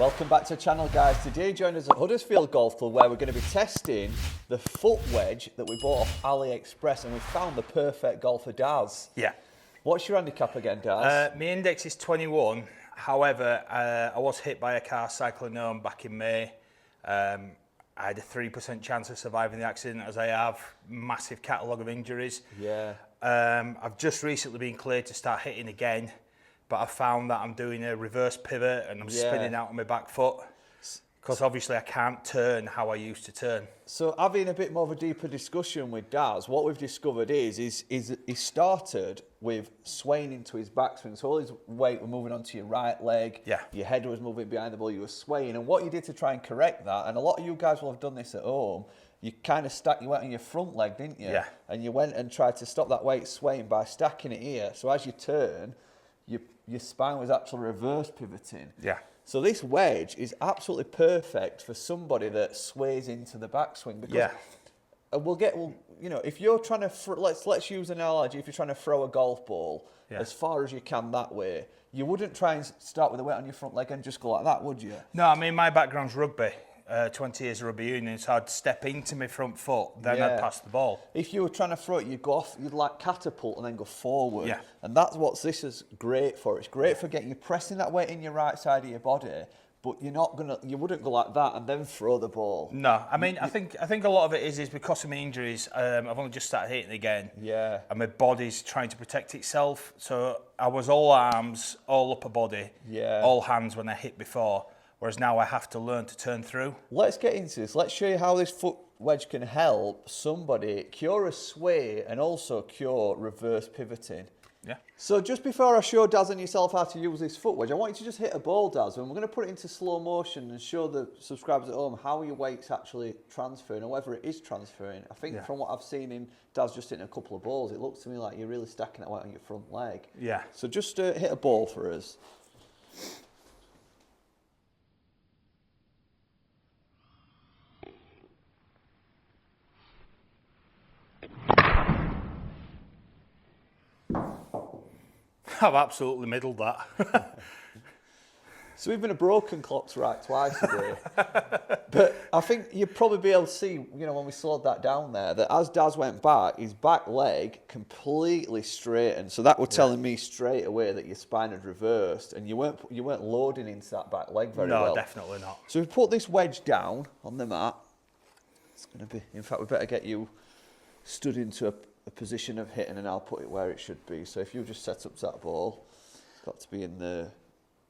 Welcome back to the channel, guys. Today join us at Huddersfield Golf Club, where we're going to be testing the foot wedge that we bought off AliExpress, and we found the perfect golf for Daz. Yeah. What's your handicap again, Daz? My index is 21. However, I was hit by a car cycling home back in May. I had a 3% chance of surviving the accident, as I have massive catalogue of injuries. Yeah. I've just recently been cleared to start hitting again, but I found that I'm doing a reverse pivot and I'm spinning out on my back foot, because obviously I can't turn how I used to turn. So having a bit more of a deeper discussion with Daz, what we've discovered is he started with swaying into his backswing. So all his weight was moving onto your right leg, your head was moving behind the ball, you were swaying. And what you did to try and correct that, and a lot of you guys will have done this at home, you kind of stacked your weight on your front leg, didn't you? Yeah. And you went and tried to stop that weight swaying by stacking it here. So as you turn, your spine was actually reverse pivoting. Yeah. So this wedge is absolutely perfect for somebody that sways into the backswing, because if you're trying to let's use an analogy. If you're trying to throw a golf ball as far as you can that way, you wouldn't try and start with the weight on your front leg and just go like that, would you? No, I mean, my background's rugby. 20 years of rugby union, so I'd step into my front foot, then I'd pass the ball. If you were trying to throw it, you'd go off, you'd like catapult and then go forward. Yeah. And that's what this is great for. It's great for getting you pressing that weight in your right side of your body, but you wouldn't go like that and then throw the ball. No, I mean, I think a lot of it is because of my injuries. I've only just started hitting again. Yeah. And my body's trying to protect itself. So I was all arms, all upper body, all hands when I hit before. Whereas now I have to learn to turn through. Let's get into this. Let's show you how this foot wedge can help somebody cure a sway and also cure reverse pivoting. Yeah. So just before I show Daz and yourself how to use this foot wedge, I want you to just hit a ball, Daz, and we're going to put it into slow motion and show the subscribers at home how your weight's actually transferring, or whether it is transferring. I think from what I've seen in Daz just hitting a couple of balls, it looks to me like you're really stacking that weight on your front leg. Yeah. So just hit a ball for us. I've absolutely middled that. So even a broken clock's right twice a day. But I think you'd probably be able to see, when we slowed that down there, that as Daz went back, his back leg completely straightened. So that was telling me straight away that your spine had reversed, and you weren't loading into that back leg very well. No, definitely not. So we put this wedge down on the mat. It's going to be, in fact, we better get you stood into a position of hitting, and I'll put it where it should be. So if you just set up that ball, it's got to be in the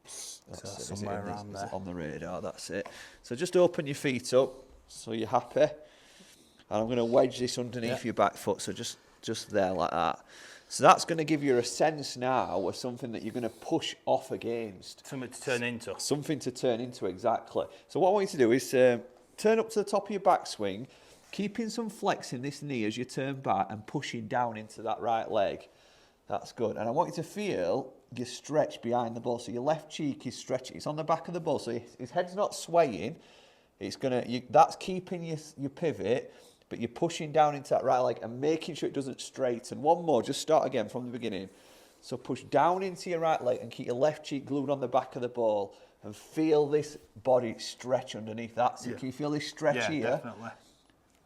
somewhere around there on the radar. That's it. So just open your feet up so you're happy, and I'm going to wedge this underneath your back foot, so just there like that. So that's going to give you a sense now of something that you're going to push off against. Something to turn into. Something to turn into, exactly. So what I want you to do is turn up to the top of your backswing, keeping some flex in this knee as you turn back and pushing down into that right leg. That's good. And I want you to feel your stretch behind the ball. So your left cheek is stretching. It's on the back of the ball. So his head's not swaying. That's keeping your pivot, but you're pushing down into that right leg and making sure it doesn't straighten. One more. Just start again from the beginning. So push down into your right leg and keep your left cheek glued on the back of the ball, and feel this body stretch underneath. That's it. Can you feel this stretch here? Yeah, definitely.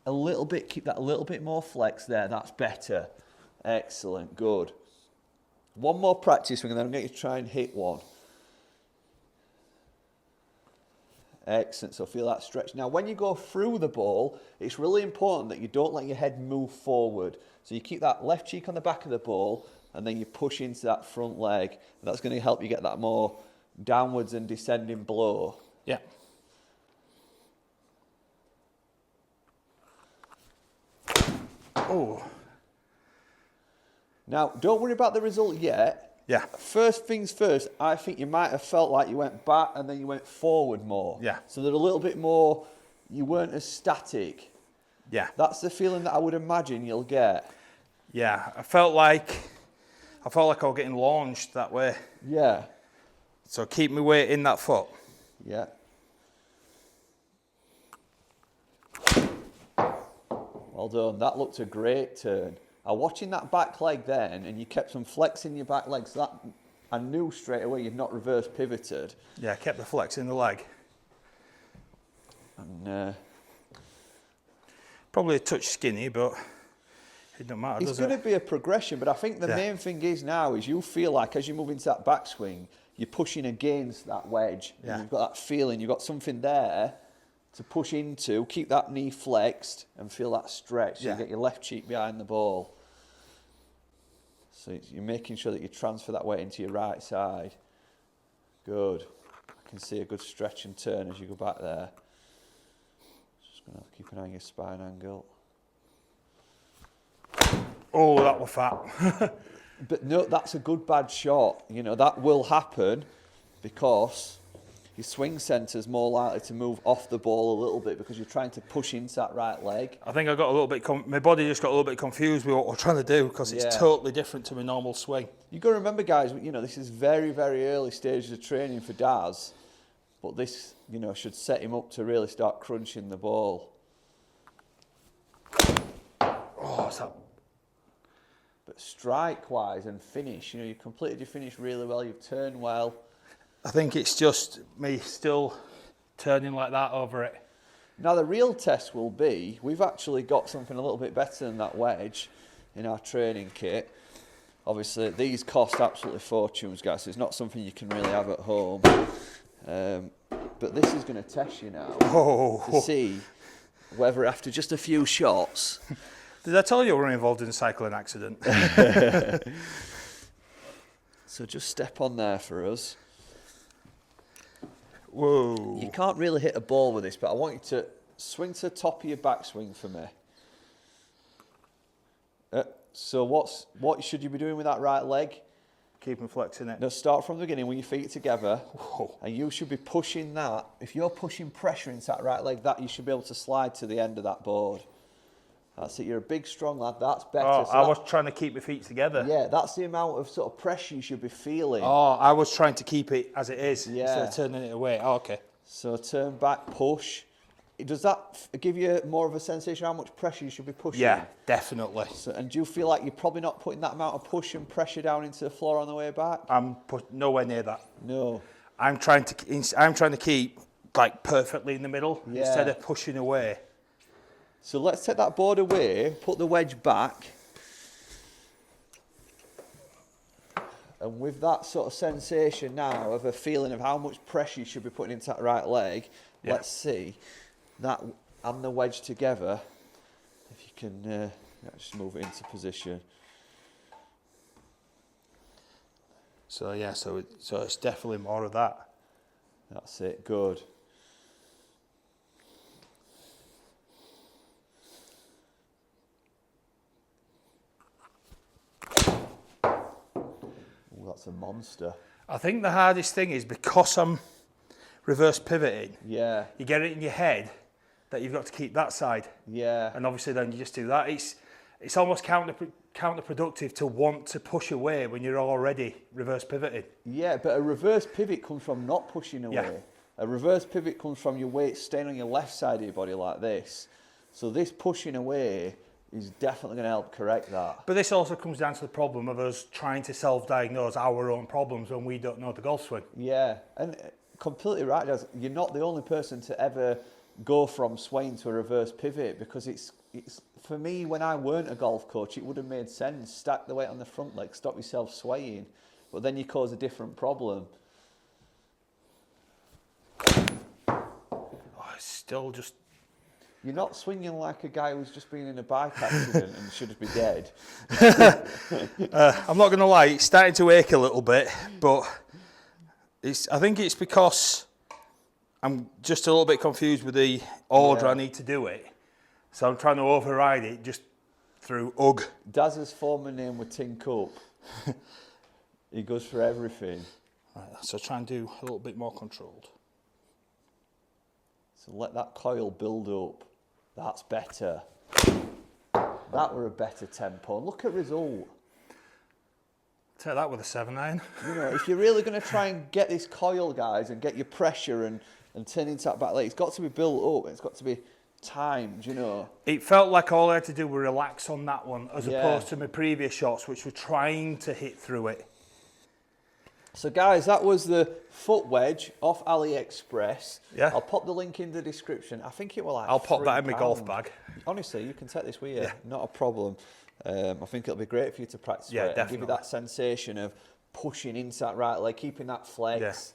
A little bit, keep that a little bit more flex there. That's better. Excellent, good. One more practice swing, and then I'm going to try and hit one. Excellent, so feel that stretch. Now, when you go through the ball, it's really important that you don't let your head move forward. So you keep that left cheek on the back of the ball, and then you push into that front leg. And that's going to help you get that more downwards and descending blow. Yeah. Oh. Now, don't worry about the result yet. Yeah. First things first, I think you might have felt like you went back and then you went forward more. Yeah. So that a little bit more, you weren't as static. Yeah. That's the feeling that I would imagine you'll get. Yeah. I felt like I was getting launched that way. Yeah. So keep my weight in that foot. Yeah. Well done. That looked a great turn. Watching that back leg then, and you kept some flex in your back leg, so that I knew straight away you've not reverse pivoted. Yeah, I kept the flex in the leg. And probably a touch skinny, but it don't matter, it's going to be a progression, but I think the main thing is now is you feel like as you move into that backswing, you're pushing against that wedge. Yeah. You've got that feeling, you've got something there to push into, keep that knee flexed and feel that stretch. So you get your left cheek behind the ball. So you're making sure that you transfer that weight into your right side. Good. I can see a good stretch and turn as you go back there. Just going to have to keep an eye on your spine angle. Oh, that was fat. But no, that's a good bad shot. You know, that will happen because your swing centre's more likely to move off the ball a little bit because you're trying to push into that right leg. I think I got a little bit, my body just got a little bit confused with what we're trying to do because it's totally different to my normal swing. You've got to remember, guys, you know, this is very, very early stages of training for Daz, but this, you know, should set him up to really start crunching the ball. Oh, is that... But strike-wise and finish, you know, you've completed your finish really well, you've turned well. I think it's just me still turning like that over it. Now the real test will be, we've actually got something a little bit better than that wedge in our training kit. Obviously these cost absolutely fortunes, guys, so it's not something you can really have at home. But this is going to test you now to see whether after just a few shots... Did I tell you we were involved in a cycling accident? So just step on there for us. Whoa. You can't really hit a ball with this, but I want you to swing to the top of your backswing for me. So what should you be doing with that right leg? Keeping flexing it. Now start from the beginning with your feet together. Whoa. And you should be pushing that. If you're pushing pressure into that right leg, that you should be able to slide to the end of that board. That's it, you're a big, strong lad, that's better. Oh, so I was trying to keep my feet together. Yeah, that's the amount of sort of pressure you should be feeling. Oh, I was trying to keep it as it is Yeah. instead of turning it away. Oh, okay. So turn back, push. Does that give you more of a sensation of how much pressure you should be pushing? Yeah, definitely. So, and do you feel like you're probably not putting that amount of push and pressure down into the floor on the way back? I'm nowhere near that. No. I'm trying to keep like perfectly in the middle instead of pushing away. So let's take that board away, put the wedge back. And with that sort of sensation now of a feeling of how much pressure you should be putting into that right leg, let's see that and the wedge together. If you can just move it into position. So yeah, so it's definitely more of that. That's it, good. That's a monster. I think the hardest thing is because I'm reverse pivoting. Yeah. You get it in your head that you've got to keep that side. Yeah. And obviously then you just do that. It's almost counterproductive to want to push away when you're already reverse pivoting. Yeah, but a reverse pivot comes from not pushing away. Yeah. A reverse pivot comes from your weight staying on your left side of your body like this. So this pushing away is definitely going to help correct that. But this also comes down to the problem of us trying to self-diagnose our own problems when we don't know the golf swing. Yeah, and completely right, Daz. You're not the only person to ever go from swaying to a reverse pivot because it's for me, when I weren't a golf coach, it would have made sense. Stack the weight on the front leg, stop yourself swaying. But then you cause a different problem. Oh, it's still just... You're not swinging like a guy who's just been in a bike accident and should be dead. I'm not going to lie, it's starting to ache a little bit, but I think it's because I'm just a little bit confused with the order I need to do it. So I'm trying to override it just through UG. Daz's former name was Tin Cup. He goes for everything. Right, so try and do a little bit more controlled. So let that coil build up. That's better. That were a better tempo. Look at result. Take that with a 7-iron. You know, if you're really going to try and get this coil, guys, and get your pressure and turn into that back leg, it's got to be built up. It's got to be timed, you know. It felt like all I had to do was relax on that one as opposed to my previous shots, which were trying to hit through it. So guys, that was the foot wedge off AliExpress. Yeah. I'll pop the link in the description. I think it will like I'll pop that in my £3. golf bag. Honestly, you can take this with you. Yeah. Not a problem. I think it'll be great for you to practice Yeah, with it and give you definitely. that sensation of pushing into that right leg, keeping that flex,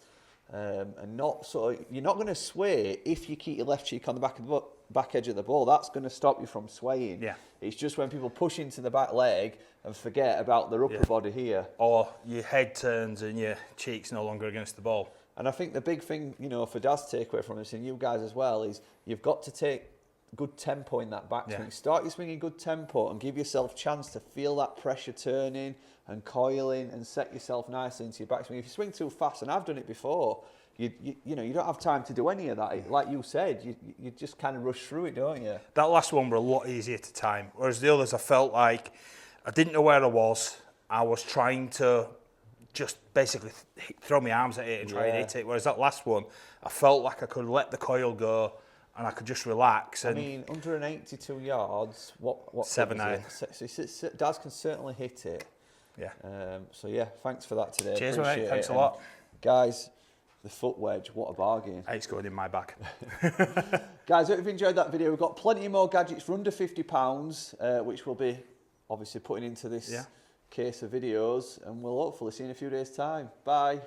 and not sort of, you're not going to sway if you keep your left cheek on the back edge of the ball. That's going to stop you from swaying. Yeah. It's just when people push into the back leg and forget about their upper body here. Or your head turns and your cheek's no longer against the ball. And I think the big thing, you know, for Daz to take away from this, and you guys as well, is you've got to take good tempo in that backswing. Yeah. Start your swing in good tempo and give yourself a chance to feel that pressure turning and coiling and set yourself nicely into your backswing. If you swing too fast, and I've done it before, you know, you don't have time to do any of that. Like you said, you just kind of rush through it, don't you? That last one were a lot easier to time, whereas the others I felt like I didn't know where I was. I was trying to just basically throw my arms at it and try and hit it, whereas that last one, I felt like I could let the coil go and I could just relax. And I mean, 182 yards, what 7-9. So Daz can certainly hit it. Yeah. So yeah, thanks for that today. Cheers, Appreciate mate. Thanks it. a lot. Guys, the foot wedge, what a bargain. It's going in my bag. Guys, I hope you've enjoyed that video. We've got plenty more gadgets for under £50, which we'll be obviously putting into this case of videos, and we'll hopefully see you in a few days' time. Bye.